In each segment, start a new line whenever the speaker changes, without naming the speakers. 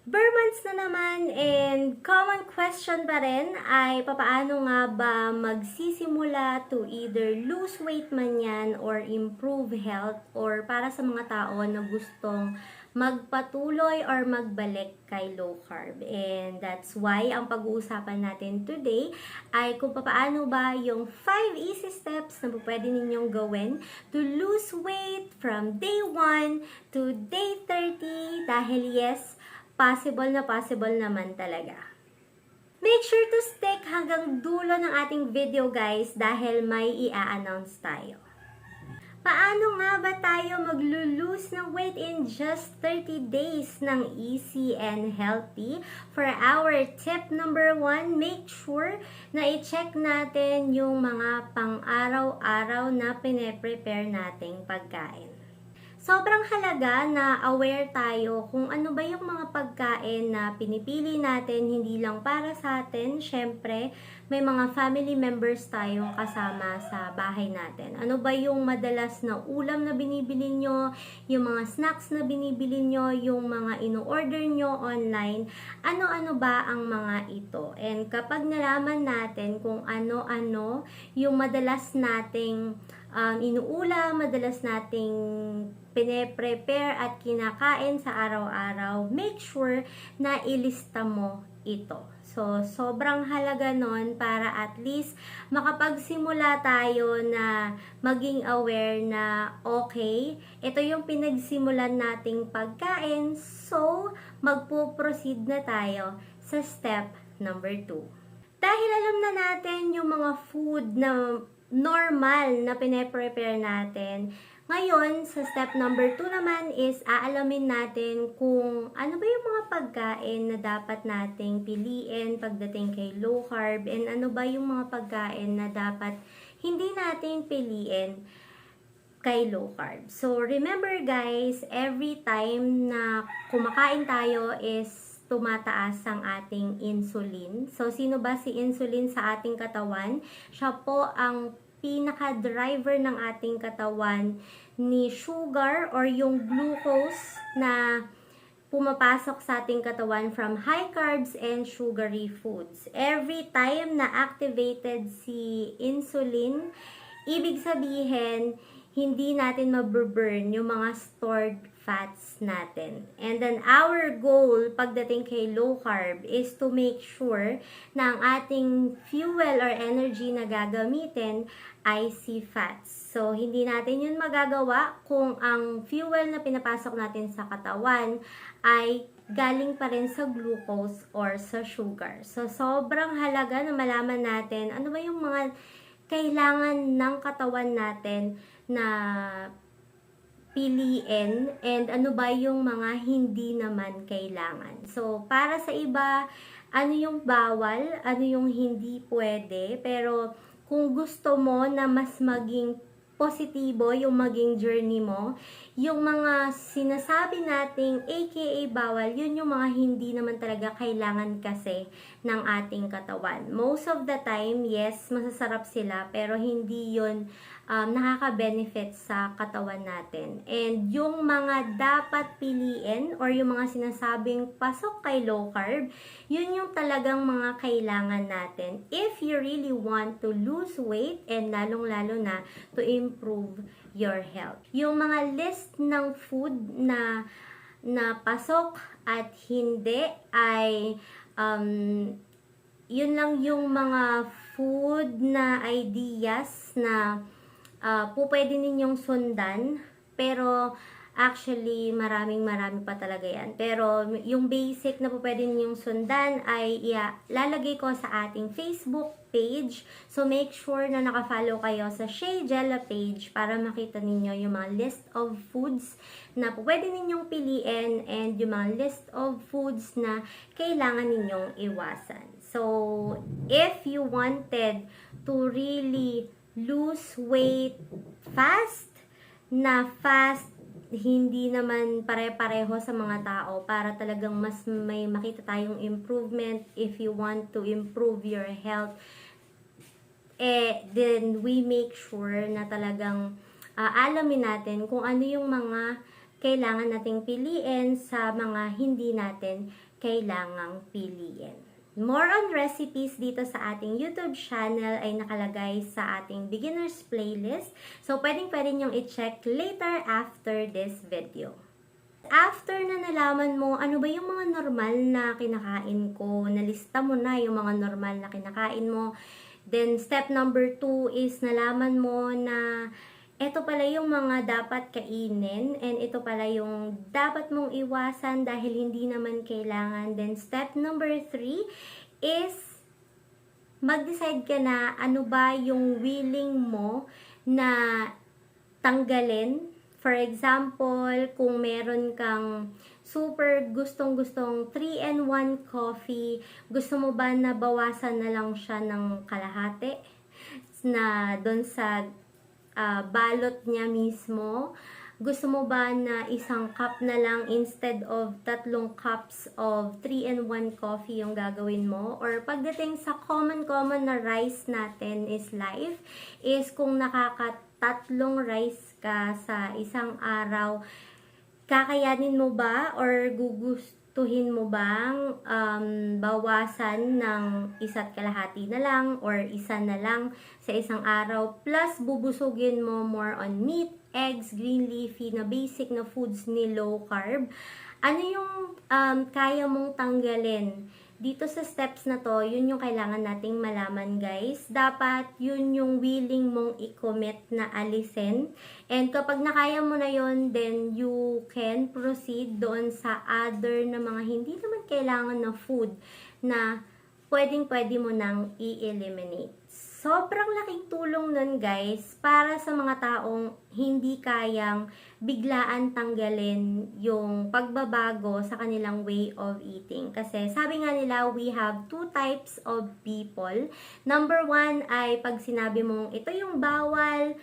Months na naman and common question pa rin ay papaano nga ba magsisimula to either lose weight man yan or improve health or para sa mga tao na gustong magpatuloy or magbalik kay low carb. And that's why ang pag-uusapan natin today ay kung papaano ba yung 5 easy steps na pwede ninyong gawin to lose weight from day 1 to day 30 dahil yes, possible naman talaga. Make sure to stick hanggang dulo ng ating video guys dahil may i-announce tayo. Paano nga ba tayo maglo-lose ng weight in just 30 days ng easy and healthy? For our tip number 1, make sure na i-check natin yung mga pang-araw-araw na pine-prepare nating pagkain. Sobrang halaga na aware tayo kung ano ba yung mga pagkain na pinipili natin, hindi lang para sa atin. Syempre, may mga family members tayong kasama sa bahay natin. Ano ba yung madalas na ulam na binibili nyo, yung mga snacks na binibili nyo, yung mga ino-order nyo online, ano-ano ba ang mga ito? And kapag nalaman natin kung ano-ano yung madalas nating inuulam, madalas nating pine-prepare at kinakain sa araw-araw, make sure na ilista mo ito. So, sobrang halaga nun para at least makapagsimula tayo na maging aware na okay, ito yung pinagsimulan nating pagkain, so magpo-proceed na tayo sa step number 2. Dahil alam na natin yung mga food na normal na pine-prepare natin, ngayon, sa step number 2 naman is aalamin natin kung ano ba yung mga pagkain na dapat nating piliin pagdating kay low carb and ano ba yung mga pagkain na dapat hindi nating piliin kay low carb. So, remember guys, every time na kumakain tayo is tumataas ang ating insulin. So, sino ba si insulin sa ating katawan? Siya po ang pinaka-driver ng ating katawan ni sugar or yung glucose na pumapasok sa ating katawan from high carbs and sugary foods. Every time na activated si insulin, ibig sabihin, hindi natin maburn yung mga stored fats natin. And then, our goal pagdating kay low carb is to make sure na ang ating fuel or energy na gagamitin ay si fats. So, hindi natin yun magagawa kung ang fuel na pinapasok natin sa katawan ay galing pa rin sa glucose or sa sugar. So, sobrang halaga na malaman natin ano ba yung mga kailangan ng katawan natin na piliin and ano ba yung mga hindi naman kailangan. So, para sa iba, ano yung bawal, ano yung hindi pwede, pero kung gusto mo na mas maging positibo yung maging journey mo, yung mga sinasabi nating aka bawal, yun yung mga hindi naman talaga kailangan kasi ng ating katawan. Most of the time, yes, masasarap sila, pero hindi yun nakaka-benefit sa katawan natin. And yung mga dapat piliin or yung mga sinasabing pasok kay low carb, yun yung talagang mga kailangan natin if you really want to lose weight and lalong-lalo na to improve your health. Yung mga list ng food na pasok at hindi ay yun lang yung mga food na ideas na pwede ninyong sundan, pero actually marami pa talaga yan. Pero yung basic na pwede ninyong sundan ay lalagay ko sa ating Facebook page. So make sure na naka-follow kayo sa Shea Jella page para makita ninyo yung mga list of foods na pwede ninyong piliin and yung mga list of foods na kailangan ninyong iwasan. So if you wanted to really lose weight fast, hindi naman pare-pareho sa mga tao para talagang mas may makita tayong improvement if you want to improve your health, then we make sure na talagang alamin natin kung ano yung mga kailangan nating piliin sa mga hindi natin kailangang piliin. More on recipes dito sa ating YouTube channel ay nakalagay sa ating beginners playlist. So, pwedeng-pwede nyong i-check later after this video. After na nalaman mo, ano ba yung mga normal na kinakain ko, nalista mo na yung mga normal na kinakain mo, then step number 2 is nalaman mo na ito pala yung mga dapat kainin and ito pala yung dapat mong iwasan dahil hindi naman kailangan. Then step number 3 is mag-decide ka na ano ba yung willing mo na tanggalin. For example, kung meron kang super gustong-gustong 3-in-1 coffee, gusto mo ba na bawasan na lang siya ng kalahati na doon sa balot niya mismo? Gusto mo ba na isang cup na lang instead of 3 cups of 3-in-1 coffee yung gagawin mo? Or pagdating sa common na rice natin is life, is kung nakakatatlong rice ka sa isang araw, kakayanin mo ba or gugustuhin mo bang bawasan ng 1 kalahati na lang or 1 na lang sa isang araw, plus bubusugin mo more on meat, eggs, green leafy na basic na foods ni low carb? Ano yung kaya mong tanggalin? Dito sa steps na to, yun yung kailangan nating malaman, guys. Dapat yun yung willing mong i-commit na alisin. And kapag nakaya mo na yun, then you can proceed doon sa other na mga hindi naman kailangan na food na pwedeng-pwede mo nang i-eliminate. Sobrang laking tulong nun, guys, para sa mga taong hindi kayang biglaan tanggalin yung pagbabago sa kanilang way of eating. Kasi sabi nga nila, we have 2 types of people. Number 1 ay pag sinabi mong ito yung bawal,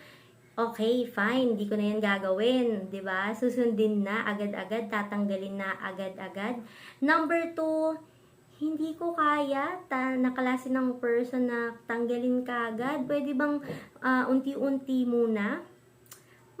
okay, fine, di ko na yan gagawin, 'di ba? Susundin na agad-agad, tatanggalin na agad-agad. Number 2, hindi ko kaya, naklase ng person na tanggalin ka agad. Pwede bang unti-unti muna?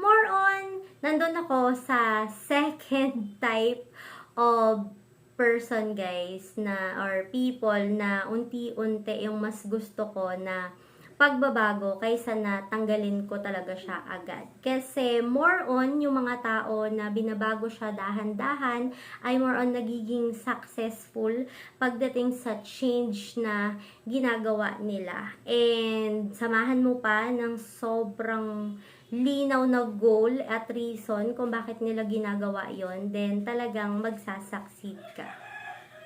More on, nandun ako sa second type of person, guys, na or people na unti-unti yung mas gusto ko na pagbabago kaysa na tanggalin ko talaga siya agad. Kasi more on yung mga tao na binabago siya dahan-dahan ay more on nagiging successful pagdating sa change na ginagawa nila. And samahan mo pa ng sobrang linaw na goal at reason kung bakit nila ginagawa yon, then talagang magsasucceed ka.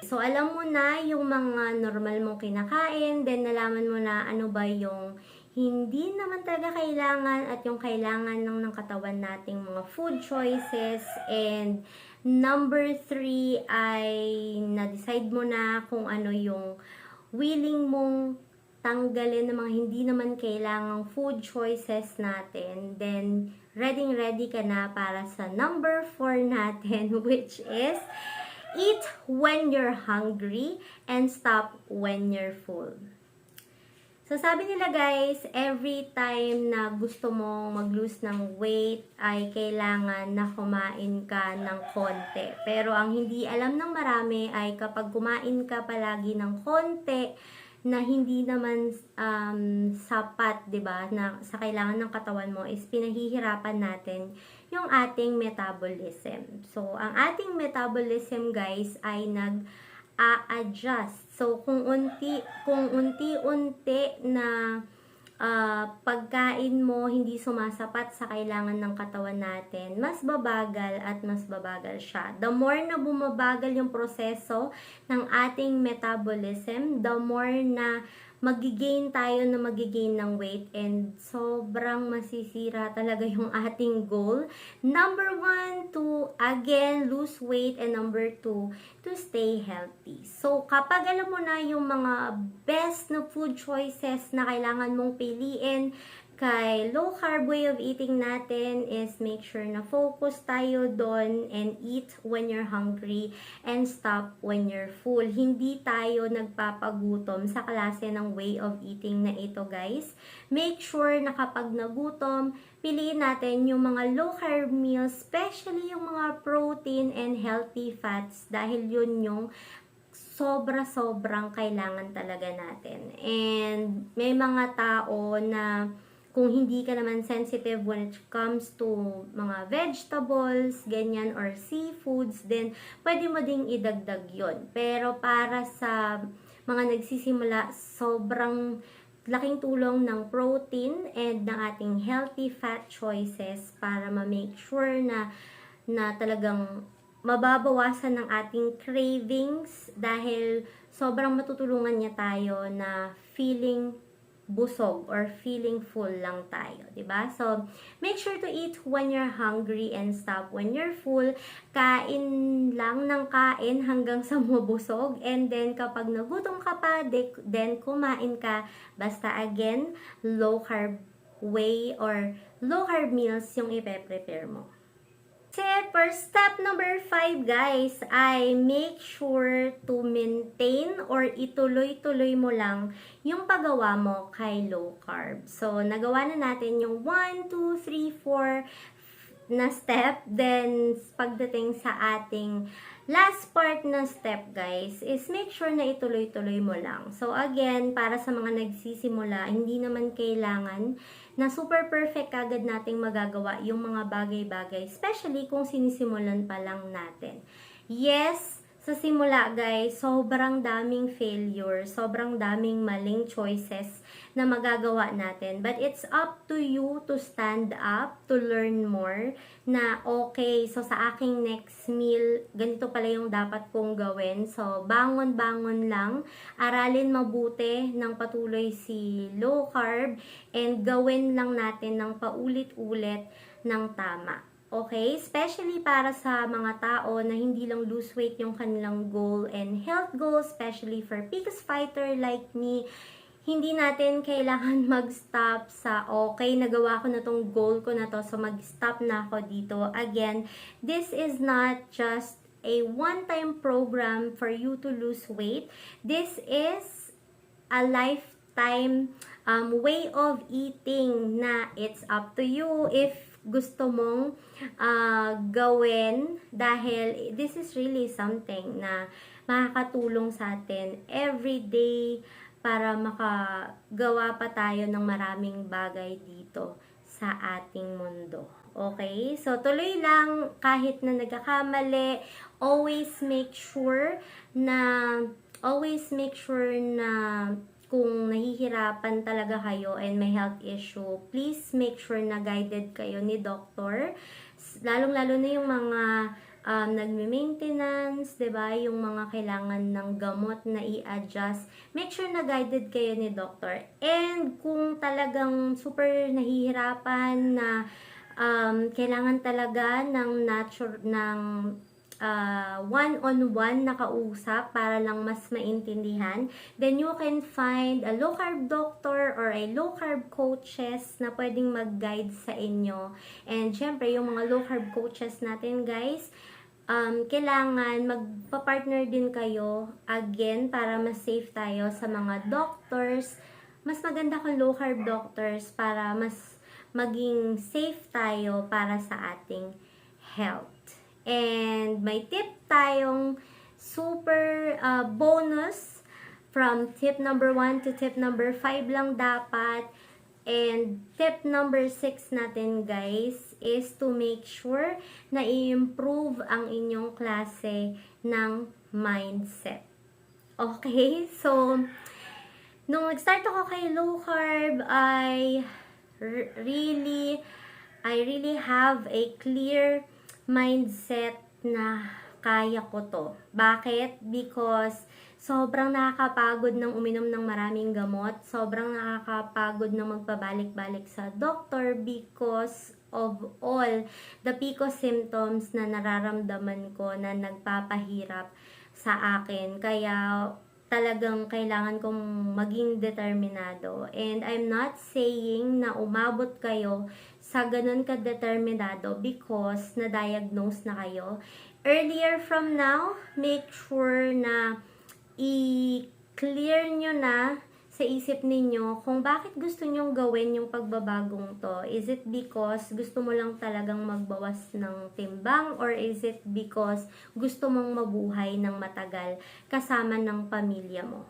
So, alam mo na yung mga normal mong kinakain, then nalaman mo na ano ba yung hindi naman talaga kailangan at yung kailangan ng katawan nating mga food choices. And number 3 ay na-decide mo na kung ano yung willing mong tanggalin ng mga hindi naman kailangang food choices natin. Then, ready ka na para sa number 4 natin, which is eat when you're hungry and stop when you're full. So, sabi nila, guys, every time na gusto mong mag-lose ng weight ay kailangan na kumain ka ng konti. Pero ang hindi alam ng marami ay kapag kumain ka palagi ng konti na hindi naman sapat, 'di ba, na sa kailangan ng katawan mo, is pinahihirapan natin yung ating metabolism. So, ang ating metabolism, guys, ay nag-a-adjust. So, kung unti-unti na pagkain mo hindi sumasapat sa kailangan ng katawan natin, mas babagal at mas babagal siya. The more na bumabagal yung proseso ng ating metabolism, the more na magigain tayo ng weight, and sobrang masisira talaga yung ating goal. Number 1, to again lose weight, and number 2, to stay healthy. So, kapag alam mo na yung mga best na food choices na kailangan mong piliin, kay low carb way of eating natin is make sure na focus tayo doon and eat when you're hungry and stop when you're full. Hindi tayo nagpapagutom sa klase ng way of eating na ito, guys. Make sure na kapag nagutom, piliin natin yung mga low carb meals, especially yung mga protein and healthy fats dahil yun yung sobra-sobrang kailangan talaga natin. And may mga tao na kung hindi ka naman sensitive when it comes to mga vegetables, ganyan, or seafoods, then pwede mo ding idagdag yon. Pero para sa mga nagsisimula, sobrang laking tulong ng protein and ng ating healthy fat choices para ma-make sure na talagang mababawasan ng ating cravings dahil sobrang matutulungan niya tayo na feeling busog or feeling full lang tayo, 'di ba? So, make sure to eat when you're hungry and stop when you're full. Kain lang ng kain hanggang sa mabusog, and then kapag nagutom ka pa, then kumain ka. Basta again, low carb way or low carb meals yung ipe-prepare mo. For step number 5, guys, ay make sure to maintain or ituloy-tuloy mo lang yung paggawa mo kay low carb. So, nagawa na natin yung 1, 2, 3, 4 na step. Then, pagdating sa ating last part na step, guys, is make sure na ituloy-tuloy mo lang. So, again, para sa mga nagsisimula, hindi naman kailangan na super perfect agad nating magagawa yung mga bagay-bagay, especially kung sinisimulan pa lang natin. Yes, sa simula, guys, sobrang daming failure, sobrang daming maling choices na magagawa natin. But it's up to you to stand up, to learn more, na okay, so sa aking next meal, ganito pala yung dapat kong gawin. So, bangon-bangon lang, aralin mabuti ng patuloy si low carb, and gawin lang natin ng paulit-ulit ng tama. Okay? Especially para sa mga tao na hindi lang lose weight yung kanilang goal and health goal, especially for PCOS fighter like me, hindi natin kailangan mag-stop sa, okay, nagawa ko na tong goal ko na to, so mag-stop na ako dito. Again, this is not just a one-time program for you to lose weight. This is a lifetime way of eating na it's up to you if gusto mong gawin, dahil this is really something na makakatulong sa atin every day para makagawa pa tayo ng maraming bagay dito sa ating mundo. Okay? So, tuloy lang kahit na nagkakamali. Always make sure na kung nahihirapan talaga kayo and may health issue, please make sure na guided kayo ni doctor. Lalong-lalo na yung mga nagme-maintenance, 'di ba? Yung mga kailangan ng gamot na i-adjust. Make sure na guided kayo ni doctor. And kung talagang super nahihirapan na kailangan talaga ng one-on-one na kausap para lang mas maintindihan, then you can find a low carb doctor or a low carb coaches na pwedeng mag-guide sa inyo. And syempre, yung mga low carb coaches natin, guys, kailangan magpa-partner din kayo again para mas safe tayo sa mga doctors. Mas maganda kung low carb doctors para mas maging safe tayo para sa ating health. And may tip tayong super bonus from tip number 1 to tip number 5 lang dapat. And tip number 6 natin, guys, is to make sure na i-improve ang inyong klase ng mindset. Okay? So, nung nag-start ako kay low carb, I really have a clear mindset na kaya ko to. Bakit? Because sobrang nakakapagod ng uminom ng maraming gamot. Sobrang nakakapagod ng magpabalik-balik sa doctor because of all the PCOS symptoms na nararamdaman ko na nagpapahirap sa akin. Kaya talagang kailangan kong maging determinado. And I'm not saying na umabot kayo sa ganun ka-determinado because na-diagnose na kayo. Earlier from now, make sure na i-clear nyo na sa isip ninyo kung bakit gusto nyong gawin yung pagbabagong to. Is it because gusto mo lang talagang magbawas ng timbang, or is it because gusto mong mabuhay ng matagal kasama ng pamilya mo?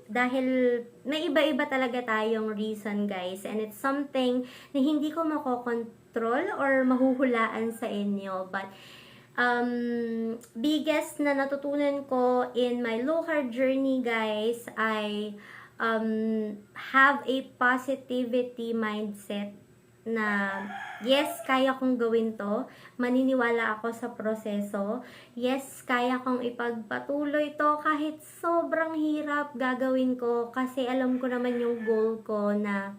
Dahil may iba-iba talaga tayong reason, guys, and it's something na hindi ko makokontrol or mahuhulaan sa inyo. But biggest na natutunan ko in my low carb journey, guys, I have a positivity mindset na yes, kaya kong gawin to, maniniwala ako sa proseso, yes, kaya kong ipagpatuloy to kahit sobrang hirap, gagawin ko kasi alam ko naman yung goal ko na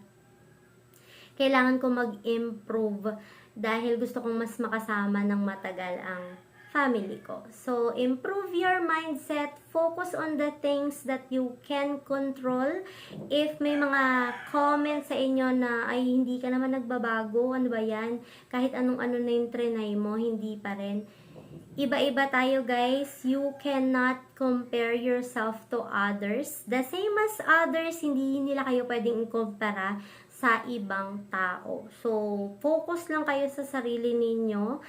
kailangan ko mag-improve dahil gusto kong mas makasama ng matagal ang family ko. So, improve your mindset. Focus on the things that you can control. If may mga comments sa inyo na, ay, hindi ka naman nagbabago, ano ba yan? Kahit anong-ano na yung trinay mo, hindi pa rin. Iba-iba tayo, guys. You cannot compare yourself to others. The same as others, hindi nila kayo pwedeng ikumpara sa ibang tao. So, focus lang kayo sa sarili ninyo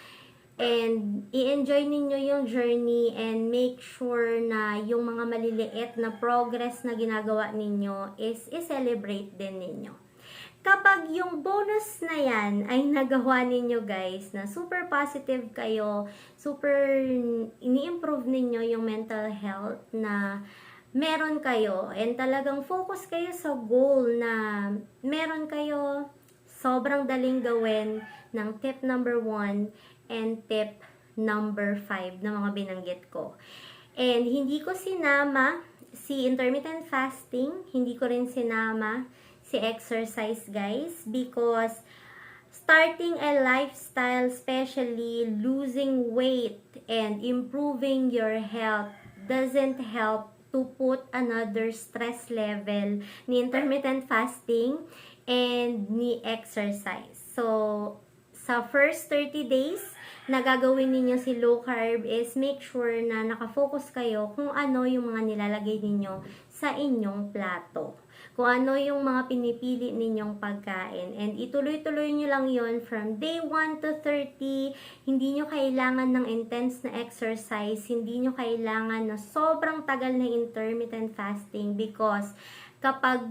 and i-enjoy ninyo yung journey and make sure na yung mga maliliit na progress na ginagawa ninyo is i-celebrate din ninyo. Kapag yung bonus na yan ay nagawa ninyo, guys, na super positive kayo, super ini-improve ninyo yung mental health na meron kayo and talagang focus kayo sa goal na meron kayo, sobrang daling gawin ng tip number 1 and tip number 5 na mga binanggit ko. And hindi ko sinama si intermittent fasting, hindi ko rin sinama si exercise, guys, because starting a lifestyle, especially losing weight and improving your health, doesn't help to put another stress level ni intermittent fasting and ni exercise. So, sa first 30 days na gagawin ninyo si low carb is make sure na nakafocus kayo kung ano yung mga nilalagay ninyo sa inyong plato. Kung ano yung mga pinipili ninyong pagkain. And ituloy-tuloy nyo lang yon from day 1 to 30. Hindi nyo kailangan ng intense na exercise. Hindi nyo kailangan na sobrang tagal na intermittent fasting because kapag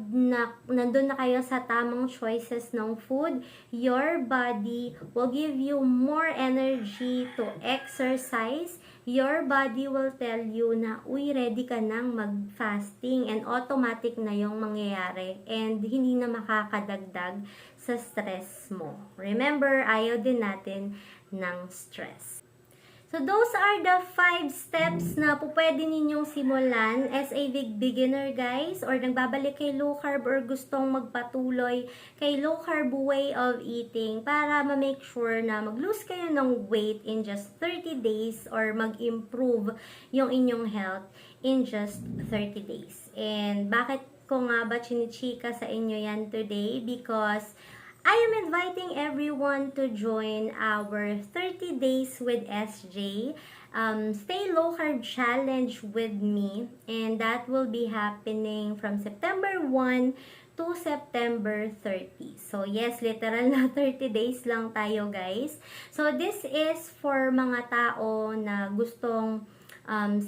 nandun na kayo sa tamang choices ng food, your body will give you more energy to exercise. Your body will tell you na, uy, ready ka nang mag-fasting, and automatic na yung mangyayari and hindi na makakadagdag sa stress mo. Remember, ayaw din natin ng stress. So, those are the 5 steps na pwede ninyong simulan as a beginner, guys, or nagbabalik kay low carb or gustong magpatuloy kay low carb way of eating para ma-make sure na mag-lose kayo ng weight in just 30 days or mag-improve yung inyong health in just 30 days. And bakit ko nga ba chinichika sa inyo yan today? Because I am inviting everyone to join our 30 Days with SJ Stay Low Carb Challenge with me, and that will be happening from September 1 to September 30. So yes, literal na 30 days lang tayo, guys. So this is for mga tao na gustong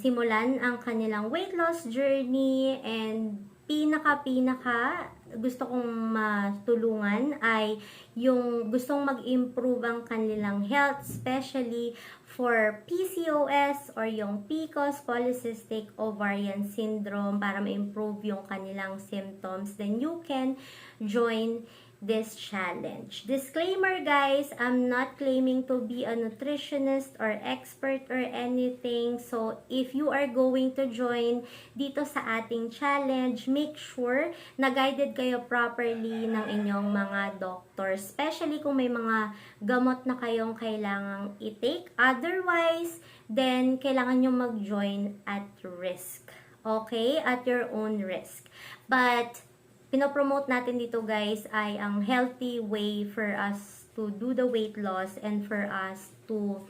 simulan ang kanilang weight loss journey, and pinaka gusto kong matulungan ay yung gustong mag-improve ang kanilang health, especially for PCOS or yung PCOS, Polycystic Ovarian Syndrome, para ma-improve yung kanilang symptoms. Then you can join this challenge. Disclaimer, guys, I'm not claiming to be a nutritionist or expert or anything. So, if you are going to join dito sa ating challenge, make sure na guided kayo properly ng inyong mga doctor, especially kung may mga gamot na kayong kailangang i-take. Otherwise, then kailangan nyo mag-join at risk. Okay? At your own risk. But, pinopromote natin dito guys ay ang healthy way for us to do the weight loss and for us to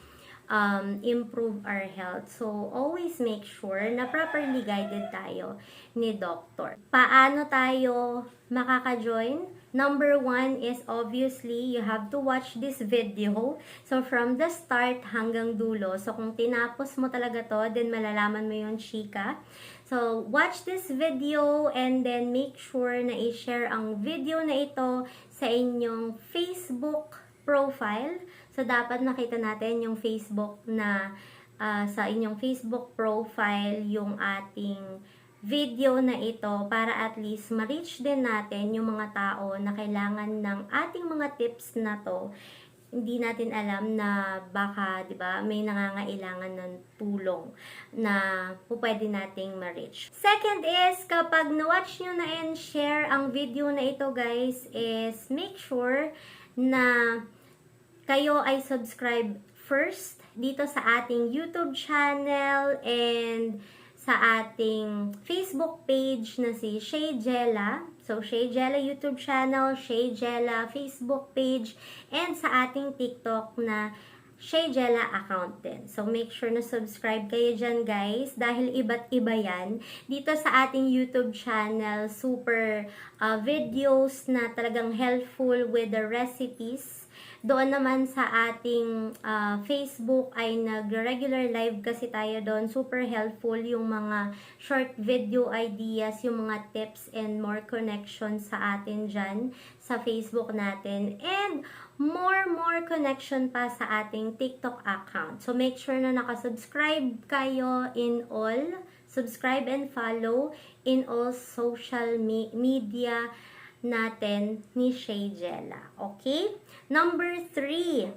improve our health. So, always make sure na properly guided tayo ni doctor. Paano tayo makaka-join? Number 1 is obviously, you have to watch this video. So, from the start hanggang dulo. So, kung tinapos mo talaga to, then malalaman mo yung chika. So, watch this video and then make sure na i-share ang video na ito sa inyong Facebook profile. So, dapat nakita natin yung Facebook na sa inyong Facebook profile yung ating video na ito para at least ma-reach din natin yung mga tao na kailangan ng ating mga tips na to. Hindi natin alam na baka, 'di ba, may nangangailangan ng tulong na pwede nating ma-reach. Second is, kapag na-watch nyo na and share ang video na ito guys, is make sure na kayo ay subscribe first dito sa ating YouTube channel and sa ating Facebook page na si Shay Jella. So, Shay Jella YouTube channel, Shay Jella Facebook page, and sa ating TikTok na Shay Jella account din. So, make sure na subscribe kayo dyan guys dahil iba't iba yan. Dito sa ating YouTube channel, super videos na talagang helpful with the recipes. Doon naman sa ating Facebook ay nag-regular live kasi tayo doon. Super helpful yung mga short video ideas, yung mga tips and more connections sa atin dyan sa Facebook natin. And more connection pa sa ating TikTok account. So make sure na nakasubscribe kayo in all. Subscribe and follow in all social media natin ni Shay Jella. Okay? Number 3,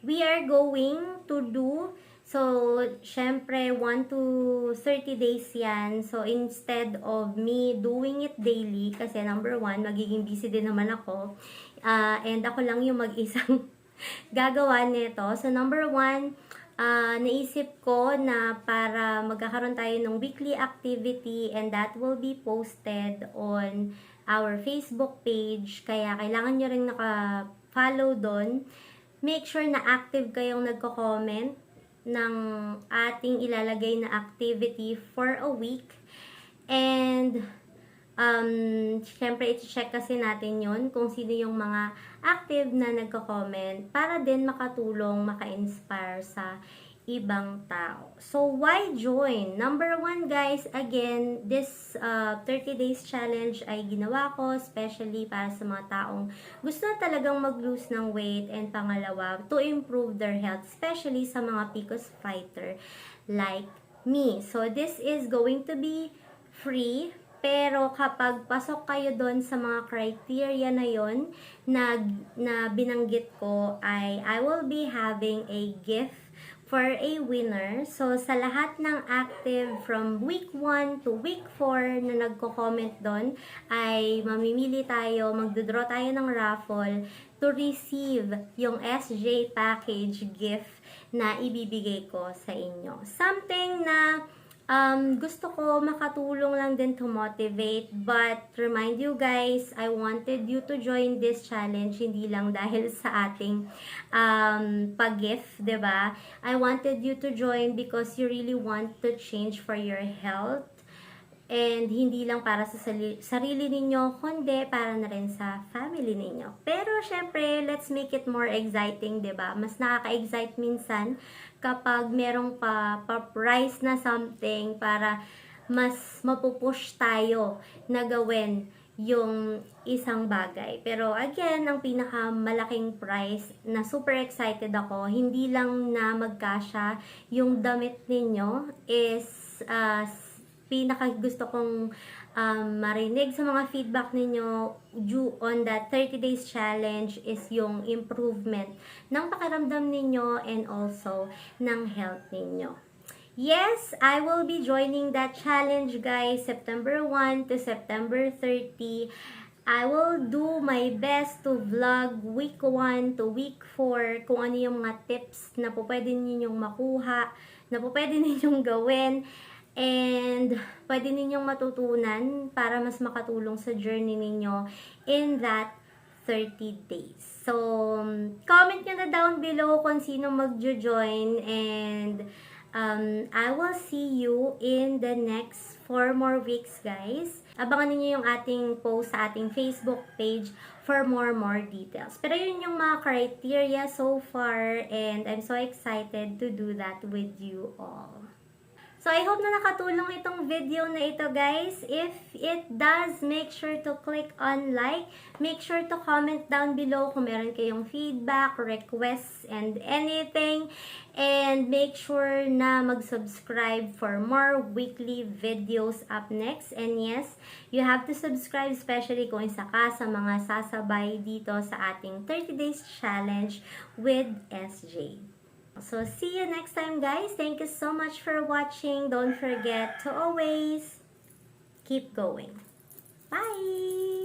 we are going to do, so, syempre, 1 to 30 days yan. So, instead of me doing it daily, kasi number 1, magiging busy din naman ako, and ako lang yung mag-isang gagawa nito. So, number 1, naisip ko na para magkakaroon tayo ng weekly activity and that will be posted on our Facebook page. Kaya kailangan nyo rin naka-follow doon. Make sure na active kayong nagko-comment ng ating ilalagay na activity for a week. And syempre i-check kasi natin yon kung sino yung mga active na nagko-comment para din makatulong, maka-inspire sa ibang tao. So, why join? Number 1 guys, again, this 30 days challenge ay ginawa ko especially para sa mga taong gusto na talagang mag-lose ng weight, and pangalawa, to improve their health, especially sa mga PCOS fighter like me. So, this is going to be free. Pero kapag pasok kayo doon sa mga criteria na yon na binanggit ko, I will be having a gift for a winner. So, sa lahat ng active from week 1 to week 4 na nagko-comment doon, ay mamimili tayo, magdodraw tayo ng raffle to receive yung SJ package gift na ibibigay ko sa inyo. Something na gusto ko makatulong lang din to motivate, but remind you guys, I wanted you to join this challenge hindi lang dahil sa ating pag-gift, 'di ba? I wanted you to join because you really want to change for your health. And hindi lang para sa sarili ninyo, kundi para na rin sa family ninyo. Pero syempre, let's make it more exciting, 'di ba? Mas nakaka-excite minsan kapag merong pa-price na something para mas mapupush tayo na gawin yung isang bagay. Pero again, ang pinakamalaking prize na super excited ako, hindi lang na magkasya yung damit ninyo, is pinaka gusto kong marinig sa mga feedback ninyo due on that 30 days challenge is yung improvement ng pakiramdam ninyo and also ng health ninyo. Yes, I will be joining that challenge guys, September 1 to September 30. I will do my best to vlog week 1 to week 4 kung ano yung mga tips na po pwede ninyong makuha, na po pwede ninyong gawin. And pwede ninyong matutunan para mas makatulong sa journey ninyo in that 30 days. So, comment nyo na down below kung sino magjo-join, and I will see you in the next 4 more weeks, guys. Abangan niyo yung ating post sa ating Facebook page for more details. Pero yun yung mga criteria so far, and I'm so excited to do that with you all. So, I hope na nakatulong itong video na ito, guys. If it does, make sure to click on like. Make sure to comment down below kung meron kayong feedback, requests, and anything. And make sure na mag-subscribe for more weekly videos up next. And yes, you have to subscribe, especially kung isa ka sa mga sasabay dito sa ating 30 Days Challenge with SJ. So, see you next time, guys. Thank you so much for watching. Don't forget to always keep going. Bye!